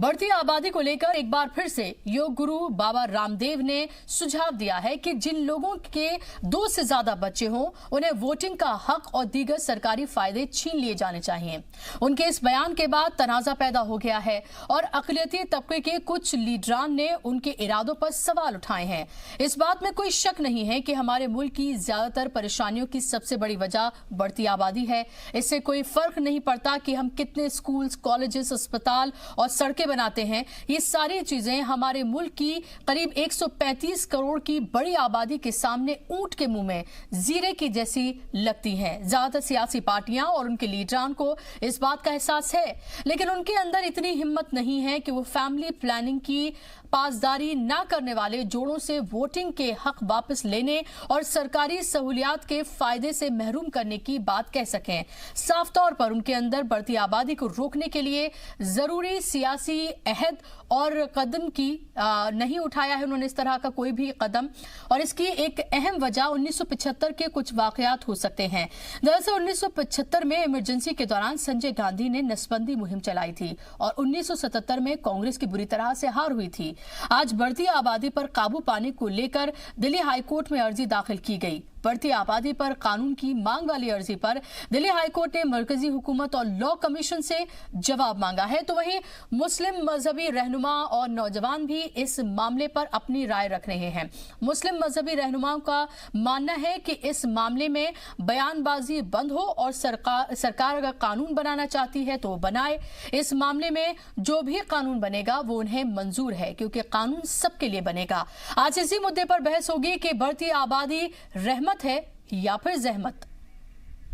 बढ़ती आबादी को लेकर एक बार फिर से योग गुरु बाबा रामदेव ने सुझाव दिया है कि जिन लोगों के 2 से ज्यादा बच्चे हों उन्हें वोटिंग का हक और दीगर सरकारी फायदे छीन लिए जाने चाहिए। उनके इस बयान के बाद तनाजा पैदा हो गया है और अक़लियती तबके के कुछ लीडरान ने उनके इरादों पर सवाल उठाए हैं। इस बात में कोई शक नहीं है कि हमारे मुल्क की ज्यादातर परेशानियों की सबसे बड़ी वजह बढ़ती आबादी है। इससे कोई फर्क नहीं पड़ता कि हम कितने स्कूल, कॉलेजेस, अस्पताल और सड़कें बनाते हैं। ये सारी चीजें हमारे मुल्क की करीब 135 करोड़ की बड़ी आबादी के सामने ऊंट के मुंह में जीरे की जैसी लगती हैं। ज्यादातर सियासी पार्टियां और उनके लीडरान को इस बात का एहसास है, लेकिन उनके अंदर इतनी हिम्मत नहीं है कि वो फैमिली प्लानिंग की पासदारी ना करने वाले जोड़ों से वोटिंग के हक वापस लेने और सरकारी सहूलियात के फायदे से महरूम करने की बात कह सकें। साफ तौर पर उनके अंदर बढ़ती आबादी को रोकने के लिए जरूरी सियासी अहद और कदम की नहीं उठाया है उन्होंने इस तरह का कोई भी कदम। और इसकी एक अहम वजह 1975 के कुछ वाकयात हो सकते हैं। दरअसल 1975 में इमरजेंसी के दौरान संजय गांधी ने नसबंदी मुहिम चलाई थी और 1977 में कांग्रेस की बुरी तरह से हार हुई थी। आज बढ़ती आबादी पर काबू पाने को लेकर दिल्ली हाईकोर्ट में अर्जी दाखिल की गई। बढ़ती आबादी पर कानून की मांग वाली अर्जी पर दिल्ली हाईकोर्ट ने मरकजी हुकूमत और लॉ कमीशन से जवाब मांगा है। तो वहीं मुस्लिम मजहबी रहनुमा और नौजवान भी इस मामले पर अपनी राय रख रहे हैं। मुस्लिम मजहबी रहनुमाओं का मानना है कि इस मामले में बयानबाजी बंद हो और सरकार अगर कानून बनाना चाहती है तो बनाए। इस मामले में जो भी कानून बनेगा वो उन्हें मंजूर है, क्योंकि कानून सबके लिए बनेगा। आज इसी मुद्दे पर बहस होगी कि बढ़ती आबादी रहमत है या फिर जहमत।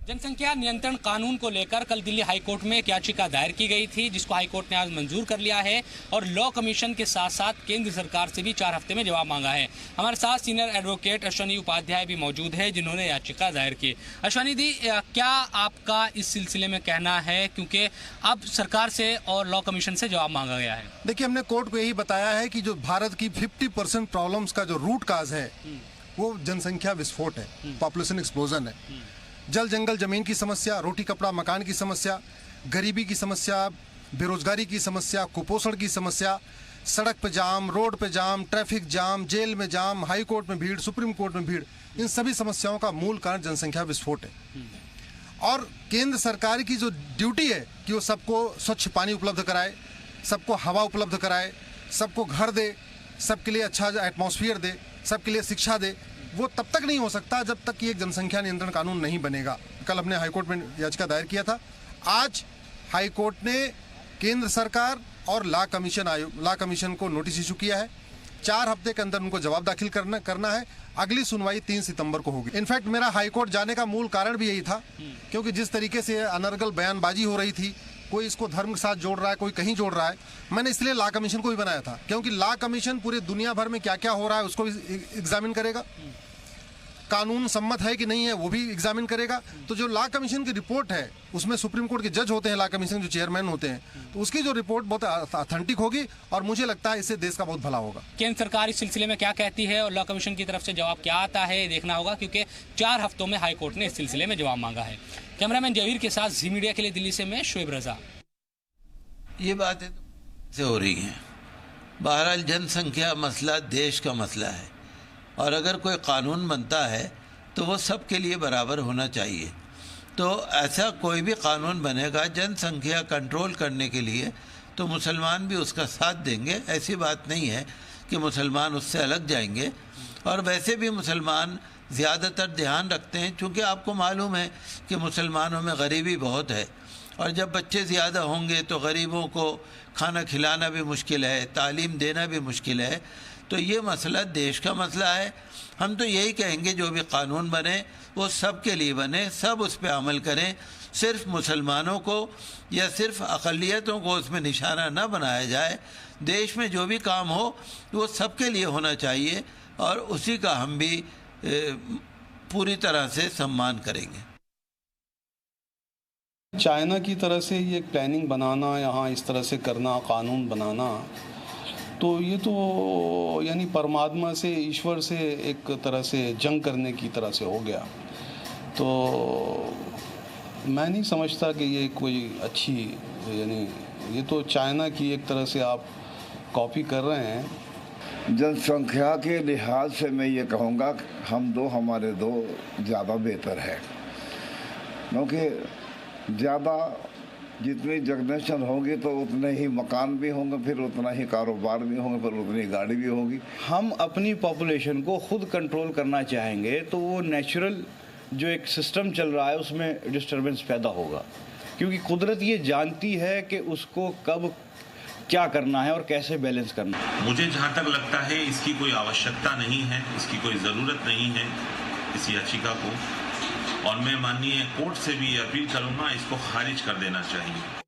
जनसंख्या नियंत्रण कानून को लेकर कल दिल्ली हाईकोर्ट में एक याचिका दायर की गई थी, जिसको हाईकोर्ट ने आज मंजूर कर लिया है और लॉ कमीशन के साथ साथ केंद्र सरकार से भी 4 हफ्ते में जवाब मांगा है। हमारे साथ सीनियर एडवोकेट अश्वनी उपाध्याय भी मौजूद है, जिन्होंने याचिका दायर की। अश्वनी दी, क्या आपका इस सिलसिले में कहना है, क्योंकि अब सरकार से और लॉ कमीशन से जवाब मांगा गया है? देखिए, हमने कोर्ट को यही बताया है कि जो भारत की 50% प्रॉब्लम्स का जो रूट काज है वो जनसंख्या विस्फोट है, पॉपुलेशन एक्सप्लोजन है। जल जंगल जमीन की समस्या, रोटी कपड़ा मकान की समस्या, गरीबी की समस्या, बेरोजगारी की समस्या, कुपोषण की समस्या, सड़क पे जाम, रोड पे जाम, ट्रैफिक जाम, जेल में जाम, हाई कोर्ट में भीड़, सुप्रीम कोर्ट में भीड़, इन सभी समस्याओं का मूल कारण जनसंख्या विस्फोट है। और केंद्र सरकार की जो ड्यूटी है कि वो सबको स्वच्छ पानी उपलब्ध कराए, सबको हवा उपलब्ध कराए, सबको घर दे, सबके लिए अच्छा एटमॉस्फेयर दे, सबके लिए शिक्षा दे, वो तब तक नहीं हो सकता जब तक कि एक जनसंख्या नियंत्रण कानून नहीं बनेगा। कल हमने हाईकोर्ट में याचिका दायर किया था। आज हाईकोर्ट ने केंद्र सरकार और लॉ कमीशन को नोटिस इशू किया है। 4 हफ्ते के अंदर उनको जवाब दाखिल करना है। अगली सुनवाई 3 सितंबर को होगी। इनफैक्ट मेरा हाईकोर्ट जाने का मूल कारण भी यही था, क्योंकि जिस तरीके से अनर्गल बयानबाजी हो रही थी, कोई इसको धर्म के साथ जोड़ रहा है, कोई कहीं जोड़ रहा है। मैंने इसलिए लॉ कमीशन को भी बनाया था, क्योंकि लॉ कमीशन पूरे दुनिया भर में क्या क्या हो रहा है उसको भी एग्जामिन करेगा, कानून सम्मत है कि नहीं है वो भी एग्जामिन करेगा। तो जो लॉ कमीशन की रिपोर्ट है उसमें सुप्रीम कोर्ट के जज होते हैं, लॉ कमीशन जो चेयरमैन होते हैं, तो उसकी जो रिपोर्ट बहुत ऑथेंटिक होगी और मुझे लगता है इससे देश का बहुत भला होगा। केंद्र सरकार इस सिलसिले में क्या कहती है और लॉ कमीशन की तरफ से जवाब क्या आता है, देखना होगा, क्योंकि 4 हफ्तों में हाईकोर्ट ने इस सिलसिले में जवाब मांगा है। कैमरामैन जहीर के साथ जी मीडिया के लिए दिल्ली से मैं शोएब रजा। ये बातें से हो रही हैं। बहरहाल जनसंख्या मसला देश का मसला है और अगर कोई कानून बनता है तो वो सब के लिए बराबर होना चाहिए। तो ऐसा कोई भी कानून बनेगा जनसंख्या कंट्रोल करने के लिए तो मुसलमान भी उसका साथ देंगे। ऐसी बात नहीं है कि मुसलमान उससे अलग जाएंगे। और वैसे भी मुसलमान ज़्यादातर ध्यान रखते हैं, क्योंकि आपको मालूम है कि मुसलमानों में गरीबी बहुत है और जब बच्चे ज़्यादा होंगे तो गरीबों को खाना खिलाना भी मुश्किल है, तालीम देना भी मुश्किल है। तो ये मसला देश का मसला है। हम तो यही कहेंगे जो भी कानून बने वो सब के लिए बने, सब उस पर अमल करें। सिर्फ मुसलमानों को या सिर्फ अक़लियतों को उसमें निशाना न बनाया जाए। देश में जो भी काम हो वो सब के लिए होना चाहिए और उसी का हम भी पूरी तरह से सम्मान करेंगे। चाइना की तरह से ये प्लानिंग बनाना, यहाँ इस तरह से करना, कानून बनाना, तो ये तो यानी परमात्मा से, ईश्वर से एक तरह से जंग करने की तरह से हो गया। तो मैं नहीं समझता कि ये कोई अच्छी, यानी ये तो चाइना की एक तरह से आप कॉपी कर रहे हैं। जनसंख्या के लिहाज से मैं ये कहूँगा हमारे दो ज़्यादा बेहतर है, क्योंकि ज़्यादा जितनी जनरेशन होगी तो उतने ही मकान भी होंगे, फिर उतना ही कारोबार भी होंगे, फिर उतनी गाड़ी भी होगी। हम अपनी पॉपुलेशन को खुद कंट्रोल करना चाहेंगे तो वो नेचुरल जो एक सिस्टम चल रहा है उसमें डिस्टर्बेंस पैदा होगा, क्योंकि कुदरत ये जानती है कि उसको कब क्या करना है और कैसे बैलेंस करना है। मुझे जहाँ तक लगता है इसकी कोई आवश्यकता नहीं है, इसकी कोई ज़रूरत नहीं है इस याचिका को, और मैं माननीय कोर्ट से भी अपील करूंगा इसको खारिज कर देना चाहिए।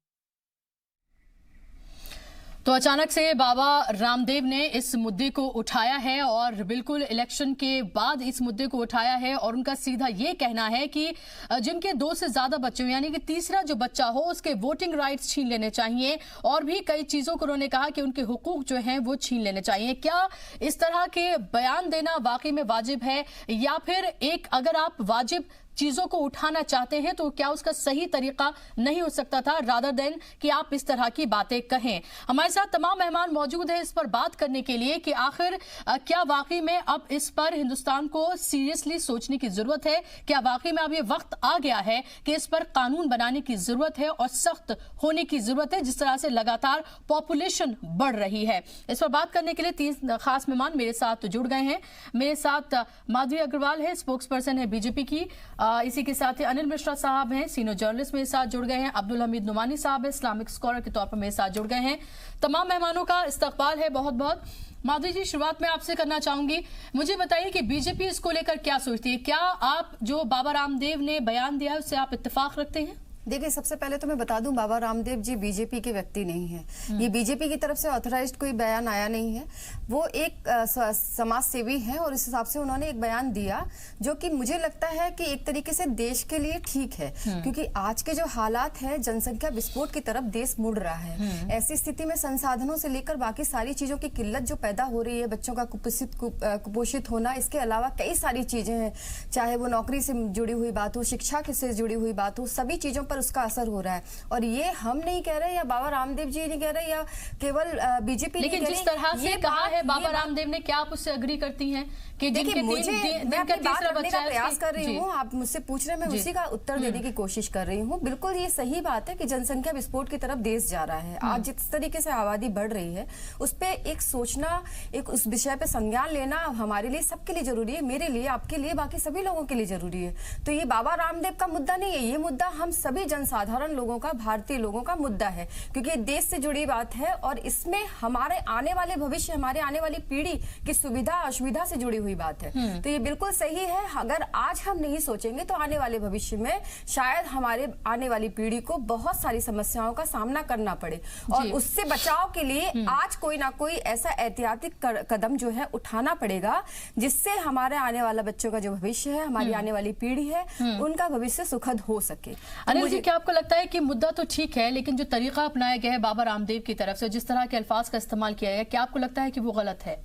तो अचानक से बाबा रामदेव ने इस मुद्दे को उठाया है और बिल्कुल इलेक्शन के बाद इस मुद्दे को उठाया है, और उनका सीधा ये कहना है कि जिनके 2 से ज्यादा बच्चे हो, यानी कि तीसरा जो बच्चा हो, उसके वोटिंग राइट्स छीन लेने चाहिए, और भी कई चीजों को उन्होंने कहा कि उनके हुकूक जो हैं वो छीन लेने चाहिए। क्या इस तरह के बयान देना वाकई में वाजिब है, या फिर एक अगर आप वाजिब चीजों को उठाना चाहते हैं तो क्या उसका सही तरीका नहीं हो सकता था, रादर देन कि आप इस तरह की बातें कहें? हमारे साथ तमाम मेहमान मौजूद हैं इस पर बात करने के लिए कि आखिर क्या वाकई में अब इस पर हिंदुस्तान को सीरियसली सोचने की जरूरत है, क्या वाकई में अब ये वक्त आ गया है कि इस पर कानून बनाने की जरूरत है और सख्त होने की जरूरत है, जिस तरह से लगातार पॉपुलेशन बढ़ रही है। इस पर बात करने के लिए 3 खास मेहमान मेरे साथ जुड़ गए हैं। मेरे साथ माधवी अग्रवाल है, स्पोक्स पर्सन है बीजेपी की, इसी के साथ ही अनिल मिश्रा साहब हैं, सीनियर जर्नलिस्ट मेरे साथ जुड़ गए हैं, अब्दुल हमीद नुमानी साहब है, इस्लामिक स्कॉलर के तौर पर मेरे साथ जुड़ गए हैं। तमाम मेहमानों का इस्तकबाल है बहुत बहुत। माधवी जी, शुरुआत में आपसे करना चाहूंगी, मुझे बताइए कि बीजेपी इसको लेकर क्या सोचती है? क्या आप जो बाबा रामदेव ने बयान दिया है उससे आप इत्तेफाक रखते हैं? देखिए, सबसे पहले तो मैं बता दूं, बाबा रामदेव जी बीजेपी के व्यक्ति नहीं है। ये बीजेपी की तरफ से ऑथराइज्ड कोई बयान आया नहीं है। वो एक समाज सेवी हैं और इस हिसाब से उन्होंने एक बयान दिया जो कि मुझे लगता है कि एक तरीके से देश के लिए ठीक है, क्योंकि आज के जो हालात हैं, जनसंख्या विस्फोट की तरफ देश मुड़ रहा है। ऐसी स्थिति में संसाधनों से लेकर बाकी सारी चीजों की किल्लत जो पैदा हो रही है, बच्चों का कुपोषित होना, इसके अलावा कई सारी चीजें हैं, चाहे वो नौकरी से जुड़ी हुई बात हो, शिक्षा से जुड़ी हुई बात हो, सभी चीजों उसका असर हो रहा है। और ये हम नहीं कह रहे, या बाबा रामदेव जी नहीं कह रहे, या केवल बीजेपी नहीं कह रही। लेकिन जिस तरह से कहा है बाबा रामदेव ने, क्या आप उससे एग्री करती हैं कि देखिए, मैं अपनी बात रखने का प्रयास कर रही हूँ, आप मुझसे पूछ रहे हैं, मैं उसी का उत्तर देने की कोशिश कर रही हूँ। बिल्कुल ये सही बात है कि जनसंख्या विस्फोट की तरफ देश जा रहा है। आज जिस तरीके से आबादी बढ़ रही है, उस पर एक सोचना, एक उस विषय पे संज्ञान लेना हमारे लिए, सबके लिए जरूरी है, मेरे लिए, आपके लिए, बाकी सभी लोगों के लिए जरूरी है। तो ये बाबा रामदेव का मुद्दा नहीं है, ये मुद्दा हम सभी साधारण लोगों का, भारतीय लोगों का मुद्दा है, क्योंकि देश से जुड़ी बात है और इसमें हमारे आने वाले भविष्य, हमारे आने वाली पीढ़ी की सुविधा असुविधा से जुड़ी हुई बात है। तो ये बिल्कुल सही है। अगर आज हम नहीं सोचेंगे तो आने वाले भविष्य में शायद हमारे आने वाली पीढ़ी को बहुत सारी समस्याओं का सामना करना पड़े, और उससे बचाव के लिए आज कोई ना कोई ऐसा एहतियाती कदम जो है उठाना पड़ेगा, जिससे हमारे आने वाला बच्चों का जो भविष्य है, हमारी आने वाली पीढ़ी है, उनका भविष्य सुखद हो सके। अनिल जी, क्या आपको लगता है कि मुद्दा तो ठीक है, लेकिन जो तरीका अपनाया गया है बाबा रामदेव की तरफ से, जिस तरह के अल्फाज का इस्तेमाल किया गया, क्या आपको लगता है कि वो गलत है?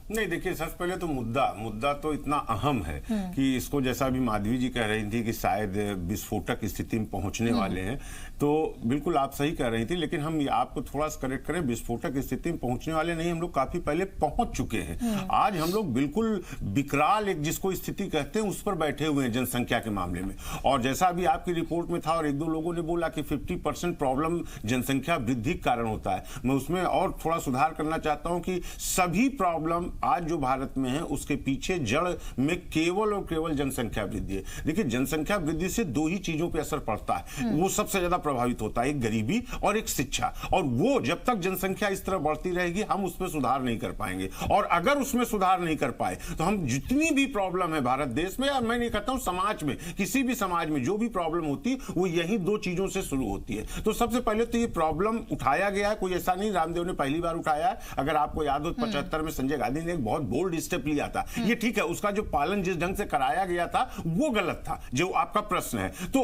नहीं, देखिए, सबसे पहले तो मुद्दा तो इतना अहम है कि इसको, जैसा अभी माधवी जी कह रही थी कि शायद विस्फोटक स्थिति में पहुंचने वाले हैं, तो बिल्कुल आप सही कह रही थी, लेकिन हम आपको थोड़ा सा करेक्ट करें, विस्फोटक स्थिति में पहुंचने वाले नहीं, हम लोग काफी पहले पहुंच चुके हैं। आज हम लोग बिल्कुल विकराल एक जिसको स्थिति कहते हैं उस पर बैठे हुए हैं जनसंख्या के मामले में। और जैसा अभी आपकी रिपोर्ट में था और 1-2 लोगों ने बोला कि 50% प्रॉब्लम जनसंख्या वृद्धि के कारण होता है, मैं उसमें और थोड़ा सुधार करना चाहता हूं कि सभी प्रॉब्लम आज जो भारत में है उसके पीछे जड़ में केवल और केवल जनसंख्या वृद्धि है। देखिए, जनसंख्या वृद्धि से 2 ही चीजों पे असर पड़ता है, वो सबसे ज्यादा प्रभावित होता है, एक गरीबी और एक शिक्षा। और वो जब तक जनसंख्या इस तरह बढ़ती रहेगी, हम उसमें सुधार नहीं कर पाएंगे। और अगर उसमें सुधार नहीं कर पाए तो हम जितनी भी प्रॉब्लम है भारत देश में, और मैं नहीं कहता हूं समाज में, किसी भी समाज में जो भी प्रॉब्लम होती है वो यही 2 चीजों से शुरू होती है। तो सबसे पहले तो ये प्रॉब्लम उठाया गया है, कोई ऐसा नहीं रामदेव ने पहली बार उठाया है। अगर आपको याद हो 75 में संजय गांधी ने एक बहुत बोल्ड स्टेप लिया था, ये ठीक है, उसका जो पालन जिस ढंग से कराया गया था वो गलत था, जो आपका प्रश्न है। तो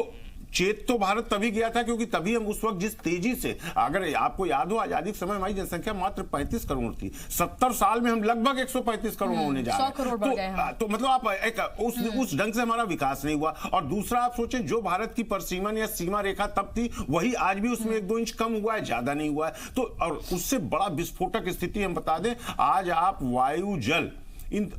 चेत तो भारत तभी गया था क्योंकि तभी हम उस वक्त जिस तेजी से, अगर आपको याद हो आजादी के समय हमारी जनसंख्या मात्र 35 करोड़ थी, 70 साल में हम लगभग 150 करोड़ होने जा रहे हैं। तो मतलब आप उस ढंग से हमारा विकास नहीं हुआ। और दूसरा आप सोचें, जो भारत की परिसीमन या सीमा रेखा तब थी वही आज भी उसमें 1-2 इंच कम हुआ है, ज्यादा नहीं हुआ है। तो और उससे बड़ा विस्फोटक स्थिति हम बता दें, आज आप वायु, जल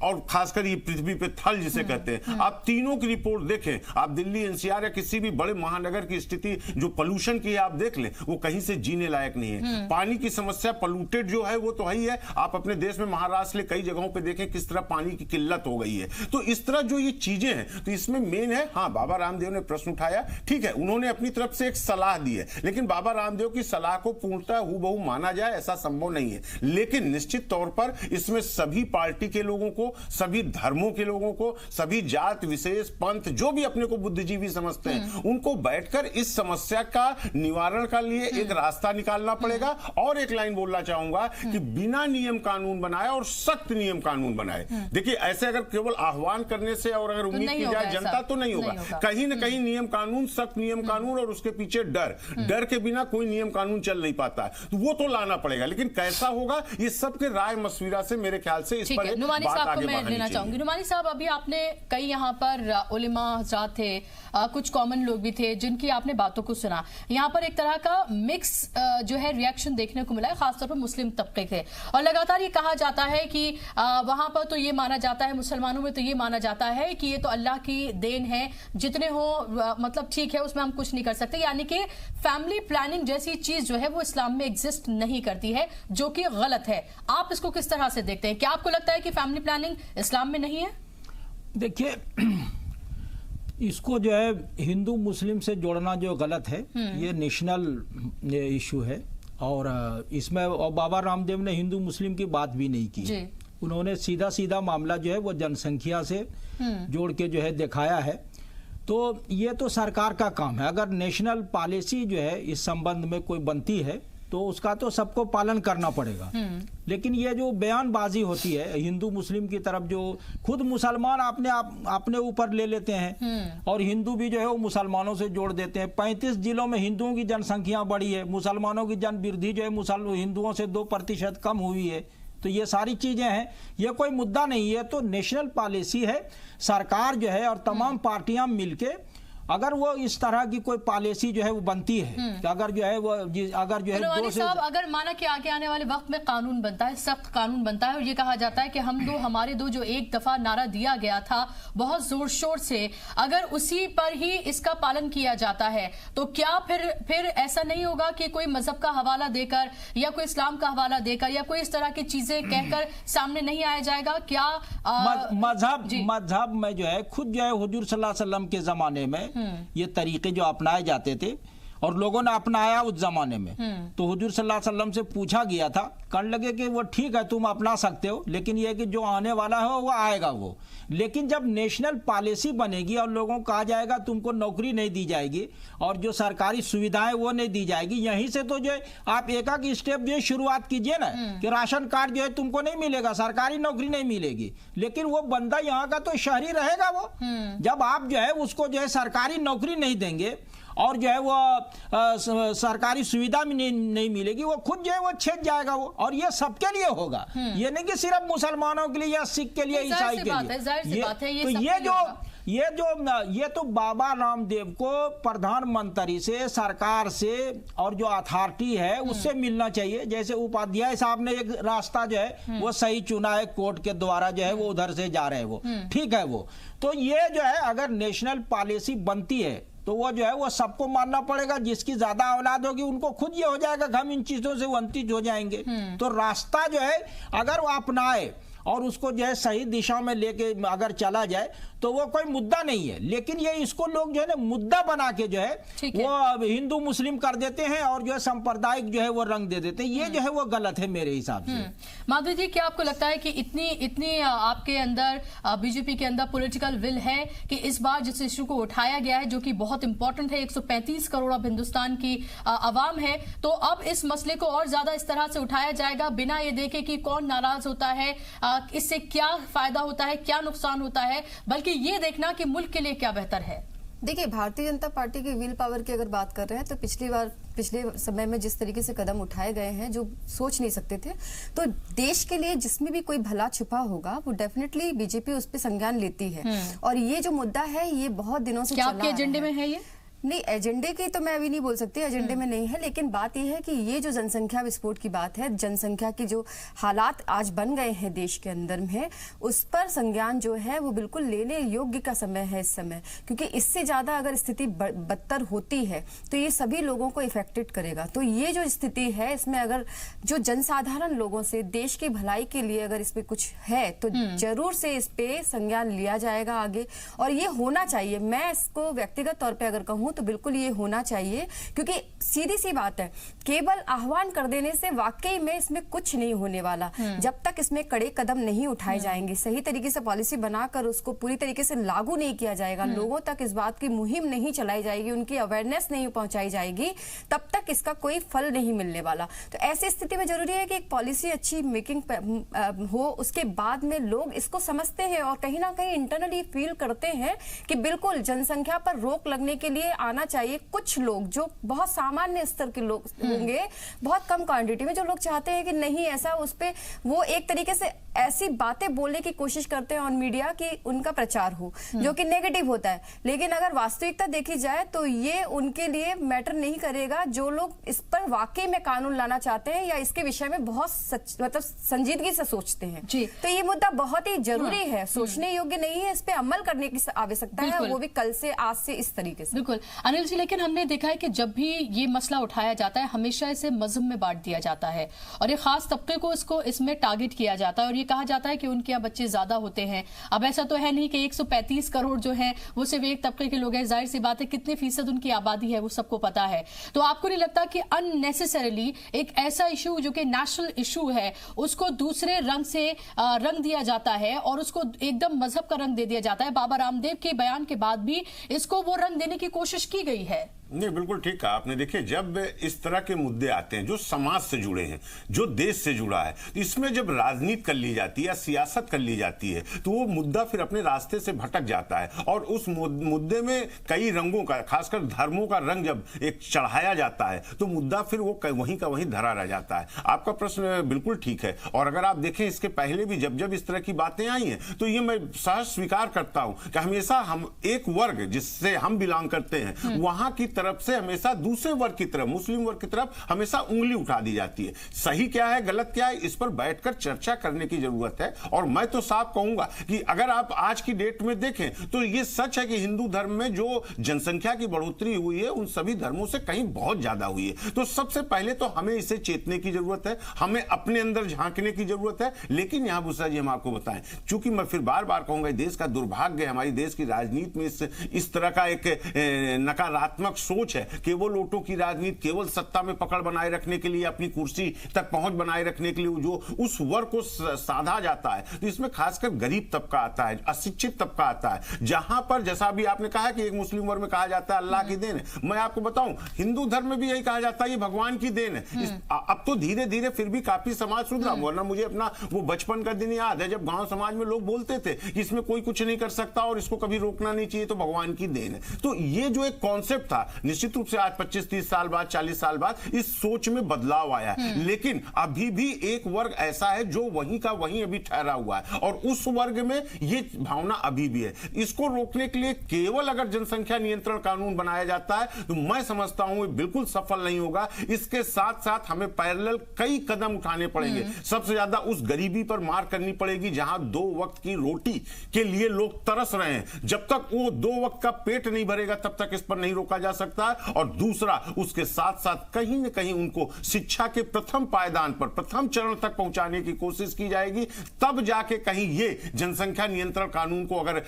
और खासकर ये पृथ्वी पे थल जिसे कहते हैं, आप तीनों की रिपोर्ट देखें, आप दिल्ली एनसीआर या किसी भी बड़े महानगर की स्थिति जो पोल्यूशन की है आप देख लें, वो कहीं से जीने लायक नहीं है। पानी की समस्या पोल्यूटेड जो है वो तो है ही है। आप अपने देश में महाराष्ट्र में कई जगहों पे देखें किस तरह पानी की किल्लत हो गई है। तो इस तरह जो ये चीजें हैं, तो इसमें मेन है, हाँ बाबा रामदेव ने प्रश्न उठाया, ठीक है, उन्होंने अपनी तरफ से एक सलाह दी है, लेकिन बाबा रामदेव की सलाह को पूर्णतः हूबहू माना जाए ऐसा संभव नहीं है। लेकिन निश्चित तौर पर इसमें सभी पार्टी के लोगों को, सभी धर्मों के लोगों को, सभी जात विशेष, पंथ, जो भी अपने को बुद्धिजीवी समझते हैं, उनको बैठकर इस समस्या का निवारण के लिए एक रास्ता निकालना पड़ेगा। और एक लाइन बोलना चाहूंगा कि बिना नियम कानून बनाए और सख्त नियम कानून बनाए। देखिए, ऐसे अगर केवल आह्वान करने से और अगर उम्मीद की जाए जनता, तो नहीं होगा। कहीं ना कहीं नियम कानून, सख्त नियम कानून, और उसके पीछे डर के बिना कोई नियम कानून चल नहीं पाता है। तो वो तो लाना पड़ेगा, लेकिन कैसा होगा ये सबके राय मशविरा से मेरे ख्याल से इस पर बात आगे लेना चाहूंगी। नुमानी साहब, अभी आपने कई यहाँ पर उलेमा हज़रात थे, कुछ कॉमन लोग भी थे जिनकी आपने बातों को सुना। यहाँ पर एक तरह का मिक्स जो है रिएक्शन देखने को मिला है, खासतौर पर मुस्लिम तबके के। और लगातार ये कहा जाता है कि वहां पर तो ये माना जाता है, मुसलमानों में तो ये माना जाता है कि ये तो अल्लाह की देन है, जितने हो मतलब ठीक है, उसमें हम कुछ नहीं कर सकते। यानी कि फैमिली प्लानिंग जैसी चीज जो है वो इस्लाम में एग्जिस्ट नहीं करती है, जो कि गलत है। आप इसको किस तरह से देखते हैं? क्या आपको लगता है कि फैमिली प्लानिंग इस्लाम में नहीं है? देखिए, इसको जो है हिंदू मुस्लिम से जोड़ना जो गलत है, ये नेशनल इशू है। और इसमें और बाबा रामदेव ने हिंदू मुस्लिम की बात भी नहीं की। उन्होंने सीधा सीधा मामला जो है वो जनसंख्या से जोड़ के जो है दिखाया है। तो ये तो सरकार का काम है। अगर नेशनल पॉलिसी जो है इस संबंध में कोई बनती है तो उसका तो सबको पालन करना पड़ेगा। लेकिन ये जो बयानबाजी होती है हिंदू मुस्लिम की तरफ, जो खुद मुसलमान अपने ऊपर ले लेते हैं और हिंदू भी जो है वो मुसलमानों से जोड़ देते हैं। 35 जिलों में हिंदुओं की जनसंख्या बढ़ी है, मुसलमानों की जन वृद्धि जो है हिंदुओं से 2% कम हुई है। तो ये सारी चीजें हैं, ये कोई मुद्दा नहीं है। तो नेशनल पॉलिसी है, सरकार जो है और तमाम पार्टियां मिलके अगर वो इस तरह की कोई पॉलिसी जो है वो बनती है, तो अगर जो है वो अगर जो है साहब, अगर माना कि आगे आने वाले वक्त में कानून बनता है, सख्त कानून बनता है, और ये कहा जाता है कि हमारे दो जो एक दफा नारा दिया गया था बहुत जोर शोर से, अगर उसी पर ही इसका पालन किया जाता है, तो क्या फिर ऐसा नहीं होगा कि कोई मजहब का हवाला देकर या कोई इस्लाम का हवाला देकर या कोई इस तरह की चीजें कहकर सामने नहीं आया जाएगा? क्या मजहब में जो है खुद जो है हुजूर सल्लल्लाहु अलैहि वसल्लम के जमाने में ये तरीके जो अपनाए जाते थे और लोगों ने अपनाया उस जमाने में, तो हुजूर सल्लल्लाहु अलैहि वसल्लम से पूछा गया था, कहने लगे कि वो ठीक है तुम अपना सकते हो, लेकिन ये कि जो आने वाला है वो आएगा वो। लेकिन जब नेशनल पॉलिसी बनेगी और लोगों को कहा जाएगा तुमको नौकरी नहीं दी जाएगी और जो सरकारी सुविधाएं वो नहीं दी जाएगी, यहीं से तो जो है आप एक स्टेप जो है शुरुआत कीजिए ना, कि राशन कार्ड जो है तुमको नहीं मिलेगा, सरकारी नौकरी नहीं मिलेगी, लेकिन वो बंदा यहाँ का तो शहरी रहेगा वो। जब आप जो है उसको जो है सरकारी नौकरी नहीं देंगे और जो है वो सरकारी सुविधा भी नहीं मिलेगी, वो खुद जो है वो छेद जाएगा वो। और ये सबके लिए होगा, ये नहीं कि सिर्फ मुसलमानों के लिए या सिख के लिए, ईसाई के लिए। ये तो बाबा रामदेव को प्रधानमंत्री से, सरकार से और जो अथॉरिटी है उससे मिलना चाहिए। जैसे उपाध्याय साहब ने एक रास्ता जो है वो सही चुना है, कोर्ट के द्वारा जो है वो उधर से जा रहे हैं, वो ठीक है वो। तो ये जो है अगर नेशनल पॉलिसी बनती है तो वो जो है वो सबको मानना पड़ेगा। जिसकी ज्यादा औलाद होगी उनको खुद ये हो जाएगा कि हम इन चीजों से वंचित हो जाएंगे। तो रास्ता जो है अगर वो अपनाए और उसको जो है सही दिशा में लेके अगर चला जाए तो वो कोई मुद्दा नहीं है। लेकिन ये इसको लोग जो है ना मुद्दा बना के जो है वो हिंदू मुस्लिम कर देते हैं और जो है सांप्रदायिक जो है वो रंग दे देते हैं। ये जो है वो गलत है मेरे हिसाब से। माधवी जी, क्या आपको लगता है कि इतनी आपके अंदर बीजेपी के अंदर पॉलिटिकल विल है कि इस बार जिस इशू को उठाया गया है, जो कि बहुत इंपॉर्टेंट है, 135 करोड़ अब हिंदुस्तान की आवाम है, तो अब इस मसले को और ज्यादा इस तरह से उठाया जाएगा बिना ये देखे कि कौन नाराज होता है, इससे क्या फायदा होता है, क्या नुकसान होता है, बल्कि ये देखना कि मुल्क के लिए क्या बेहतर है? देखिए, भारतीय जनता पार्टी की विल पावर की अगर बात कर रहे हैं तो पिछले समय में जिस तरीके से कदम उठाए गए हैं जो सोच नहीं सकते थे, तो देश के लिए जिसमें भी कोई भला छुपा होगा वो डेफिनेटली बीजेपी उस पर संज्ञान लेती है। और ये जो मुद्दा है ये बहुत दिनों से क्या आपके एजेंडे में है ये? नहीं, एजेंडे की तो मैं अभी नहीं बोल सकती, एजेंडे में नहीं है, लेकिन बात यह है कि ये जो जनसंख्या विस्फोट की बात है, जनसंख्या की जो हालात आज बन गए हैं देश के अंदर में, उस पर संज्ञान जो है वो बिल्कुल लेने योग्य का समय है इस समय, क्योंकि इससे ज्यादा अगर स्थिति बदतर होती है तो ये सभी लोगों को इफेक्टेड करेगा। तो ये जो स्थिति है इसमें अगर जो जनसाधारण लोगों से देश की भलाई के लिए अगर इस पे कुछ है तो जरूर से इस पे संज्ञान लिया जाएगा आगे, और ये होना चाहिए। मैं इसको व्यक्तिगत तौर पर अगर कहूँ तो बिल्कुल ये होना चाहिए, क्योंकि सीधी सी बात है, केवल आह्वान कर देने से वाकई में इसमें कुछ नहीं होने वाला जब तक इसमें कड़े कदम नहीं उठाए जाएंगे, सही तरीके से पॉलिसी बनाकर उसको पूरी तरीके से लागू नहीं किया जाएगा, लोगों तक इस बात की मुहिम नहीं चलाई जाएगी, उनकी अवेयरनेस नहीं पहुंचाई जाएगी, तब तक इसका कोई फल नहीं मिलने वाला। तो ऐसी स्थिति में जरूरी है कि एक पॉलिसी अच्छी मेकिंग हो, उसके बाद में लोग इसको समझते हैं और कहीं ना कहीं इंटरनली फील करते हैं कि बिल्कुल जनसंख्या पर रोक लगने के लिए आना चाहिए। कुछ लोग जो बहुत सामान्य स्तर के लोग होंगे, बहुत कम क्वांटिटी में, जो लोग चाहते हैं कि नहीं ऐसा, उस पे वो एक तरीके से ऐसी बातें बोलने की कोशिश करते हैं ऑन मीडिया कि उनका प्रचार हो, जो कि नेगेटिव होता है। लेकिन अगर वास्तविकता देखी जाए तो ये उनके लिए मैटर नहीं करेगा जो लोग इस पर वाकई में कानून लाना चाहते हैं या इसके विषय में बहुत मतलब संजीदगी से सोचते हैं। तो ये मुद्दा बहुत ही जरूरी है, सोचने योग्य नहीं है, इस पे अमल करने की आवश्यकता है, वो भी कल से, आज से, इस तरीके से। बिल्कुल अनिल जी, लेकिन हमने देखा है कि जब भी ये मसला उठाया जाता है हमेशा इसे मजहब में बांट दिया जाता है और ये खास तबके को इसको इसमें टारगेट किया जाता है और ये कहा जाता है कि उनके यहाँ बच्चे ज्यादा होते हैं। अब ऐसा तो है नहीं कि 135 करोड़ जो है वो सिर्फ एक तबके के लोग हैं, जाहिर सी बात है कितने फीसद उनकी आबादी है वो सबको पता है। तो आपको नहीं लगता कि अननेसेसरीली एक ऐसा इशू जो कि नेशनल इशू है उसको दूसरे रंग से रंग दिया जाता है और उसको एकदम मजहब का रंग दे दिया जाता है? बाबा रामदेव के बयान के बाद भी इसको वो रंग देने की कोशिश की गई है। नहीं, बिल्कुल ठीक कहा आपने। देखिए, जब इस तरह के मुद्दे आते हैं जो समाज से जुड़े हैं, जो देश से जुड़ा है, तो इसमें जब राजनीति कर ली जाती है या सियासत कर ली जाती है तो वो मुद्दा फिर अपने रास्ते से भटक जाता है और उस मुद्दे में कई रंगों का, खासकर धर्मों का रंग जब एक चढ़ाया जाता है तो मुद्दा फिर वो वहीं का वहीं धरा रह जाता है। आपका प्रश्न बिल्कुल ठीक है और अगर आप देखें इसके पहले भी जब जब इस तरह की बातें आई हैं तो ये मैं सहज स्वीकार करता हूं कि हमेशा हम एक वर्ग जिससे हम बिलोंग करते हैं वहां की तरफ से हमेशा दूसरे वर्ग की तरफ, मुस्लिम वर्ग की तरफ हमेशा उंगली उठा दी जाती है। सही क्या है, गलत क्या है, इस पर बैठकर चर्चा करने की जरूरत है। और मैं तो साफ कहूंगा कि अगर आप आज की डेट में देखें तो ये सच है कि हिंदू धर्म में जो जनसंख्या की बढ़ोतरी हुई है उन सभी धर्मों से कहीं बहुत ज्यादा हुई है। तो सबसे पहले तो हमें इसे चेतने की जरूरत है, हमें अपने अंदर झांकने की जरूरत है। लेकिन यहां बुसरा जी हम आपको बताएं, चूंकि मैं फिर बार बार कहूंगा देश का दुर्भाग्य है, हमारी देश की राजनीति में इस तरह का एक नकारात्मक सोच है। केवल वोटों की राजनीति, केवल सत्ता में पकड़ बनाए रखने के लिए, अपनी कुर्सी तक पहुंच बनाए रखने के लिए जो उस वर्ग को साधा जाता है, तो इसमें खासकर गरीब तबका आता है, अशिक्षित तबका आता है, जहां पर जैसा अभी आपने कहा कि एक मुस्लिम वर्ग में कहा जाता है अल्लाह की देन है। मैं आपको बताऊं हिंदू धर्म में भी यही कहा जाता है ये भगवान की देन है। अब तो धीरे धीरे फिर भी काफी समाज सुधरा, वरना मुझे अपना वो बचपन का दिन याद है जब गांव समाज में लोग बोलते थे कि इसमें कोई कुछ नहीं कर सकता और इसको कभी रोकना नहीं चाहिए, तो भगवान की देन है। तो ये जो एक कॉन्सेप्ट था, निश्चित रूप से आज 25-30 साल बाद, 40 साल बाद इस सोच में बदलाव आया है। लेकिन अभी भी एक वर्ग ऐसा है जो वहीं का वहीं अभी ठहरा हुआ है और उस वर्ग में ये भावना अभी भी है। इसको रोकने के लिए केवल अगर जनसंख्या नियंत्रण कानून बनाया जाता है तो मैं समझता हूं ये बिल्कुल सफल नहीं होगा। इसके साथ साथ हमें पैरेलल कई कदम उठाने पड़ेंगे। सबसे ज्यादा उस गरीबी पर मार करनी पड़ेगी जहां 2 वक्त की रोटी के लिए लोग तरस रहे हैं। जब तक वो 2 वक्त का पेट नहीं भरेगा तब तक इस पर नहीं रोका जा सकता। और दूसरा, उसके साथ साथ कहीं न कहीं उनको शिक्षा के प्रथम पायदान पर, प्रथम चरण तक पहुंचाने की कोशिश की जाएगी। तब जाके कहीं ये जनसंख्या नियंत्रण कानून को अगर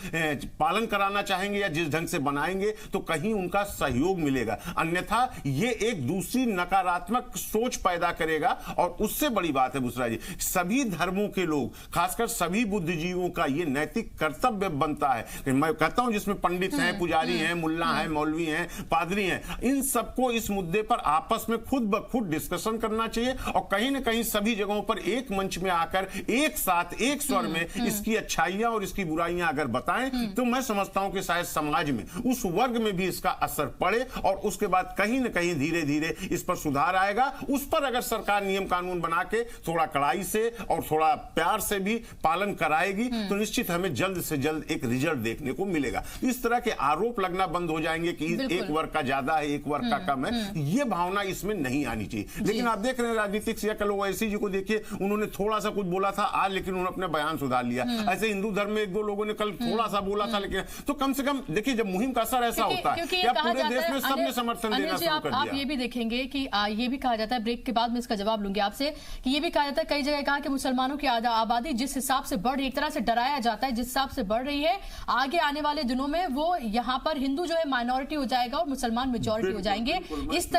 पालन कराना चाहेंगे या जिस ढंग से बनाएंगे तो कहीं उनका सहयोग मिलेगा। अन्यथा ये एक दूसरी नकारात्मक सोच पैदा करेगा। और उससे बड़ी बात है बुसरा जी, सभी धर्मों के लोग, खासकर सभी बुद्धिजीवियों का ये नैतिक कर्तव्य बनता है। मैं कहता हूं जिसमें पंडित हैं, पुजारी हैं, मुल्ला हैं, मौलवी हैं, पादरी हैं, इन सबको इस मुद्दे पर आपस में खुद ब खुद डिस्कशन करना चाहिए और कहीं ना कहीं सभी जगहों पर एक मंच में आकर एक साथ एक स्वर में इसकी अच्छाइयां और इसकी बुराइयां अगर बताएं तो मैं समझता हूं कि शायद समाज में उस वर्ग में भी इसका असर पड़े और उसके बाद कहीं ना कहीं धीरे धीरे इस पर सुधार आएगा। उस पर अगर सरकार नियम कानून बना के थोड़ा कड़ाई से और थोड़ा प्यार से भी पालन कराएगी तो निश्चित हमें जल्द से जल्द एक रिजल्ट देखने को मिलेगा। इस तरह के आरोप लगना बंद हो जाएंगे कि एक वर्ग का ज्यादा है एक वर्ग का कम है, ये भावना इसमें नहीं आनी चाहिए। लेकिन आप देख रहे हैं राजनीतिक से कल ओवैसी जी को देखिए, उन्होंने थोड़ा सा कुछ बोला था आज, लेकिन उन्होंने अपने बयान सुधार लिया। ऐसे हिंदू धर्म में एक दो लोगों ने कल थोड़ा सा बोला था, लेकिन तो कम से कम देखिए जब मुहिम का असर ऐसा होता है कि पूरे देश में सबने समर्थन देना शुरू कर दिया। आप ये भी देखेंगे कि ये भी कहा जाता है, ब्रेक के बाद में इसका जवाब लूंगी आपसे, कि ये भी कहा जाता है कई जगह कहा कि मुसलमानों की आबादी जिस हिसाब से बढ़ रही, एक तरह से डराया जाता है जिस हिसाब से बढ़ रही है, आगे आने वाले दिनों में वो यहाँ पर हिंदू जो है माइनॉरिटी हो जाएगा और मुसलमान मेजॉरिटी हो जाएंगे। इस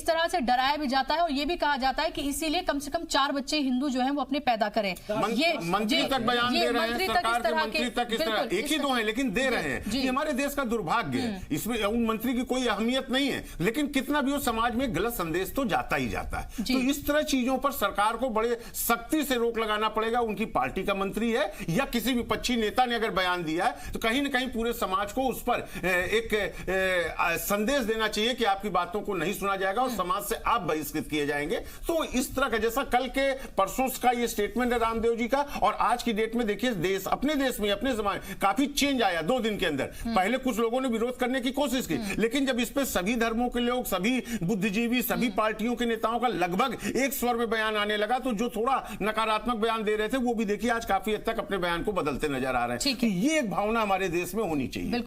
तरह से डराया भी जाता है और ये भी कहा जाता है कि इसीलिए कम से कम 4 बच्चे हिंदू जो हैं वो अपने पैदा करें। ये मंत्री तक बयान दे रहे हैं, सरकार के मंत्री तक इस तरह, एक ही दो हैं लेकिन दे रहे हैं। ये हमारे देश का दुर्भाग्य है, इसमें उन मंत्री की कोई अहमियत नहीं है, लेकिन कितना भी हो समाज में गलत संदेश तो जाता ही जाता है। तो इस तरह चीजों पर सरकार को बड़े सख्ती से रोक लगाना पड़ेगा। उनकी पार्टी का मंत्री है या किसी विपक्षी नेता ने अगर बयान दिया है तो कहीं ना कहीं पूरे समाज को उस पर एक संदेश देना चाहिए कि आपकी बातों को नहीं सुना जाएगा और समाज से आप बहिष्कृत किए जाएंगे। तो इस तरह का जैसा कल के परसों का ये स्टेटमेंट है रामदेव जी का और आज की डेट में देखिए देश अपने देश में अपने जमाने काफी चेंज आया 2 दिन के अंदर। पहले कुछ लोगों ने विरोध करने की कोशिश की, लेकिन जब इस पे सभी धर्मों के लोग, सभी बुद्धिजीवी, सभी पार्टियों के नेताओं का लगभग एक स्वर में बयान आने लगा तो जो थोड़ा नकारात्मक बयान दे रहे थे वो भी देखिए आज काफी हद तक अपने बयान को बदलते नजर आ रहे हैं। ये एक भावना हमारे देश में होनी चाहिए।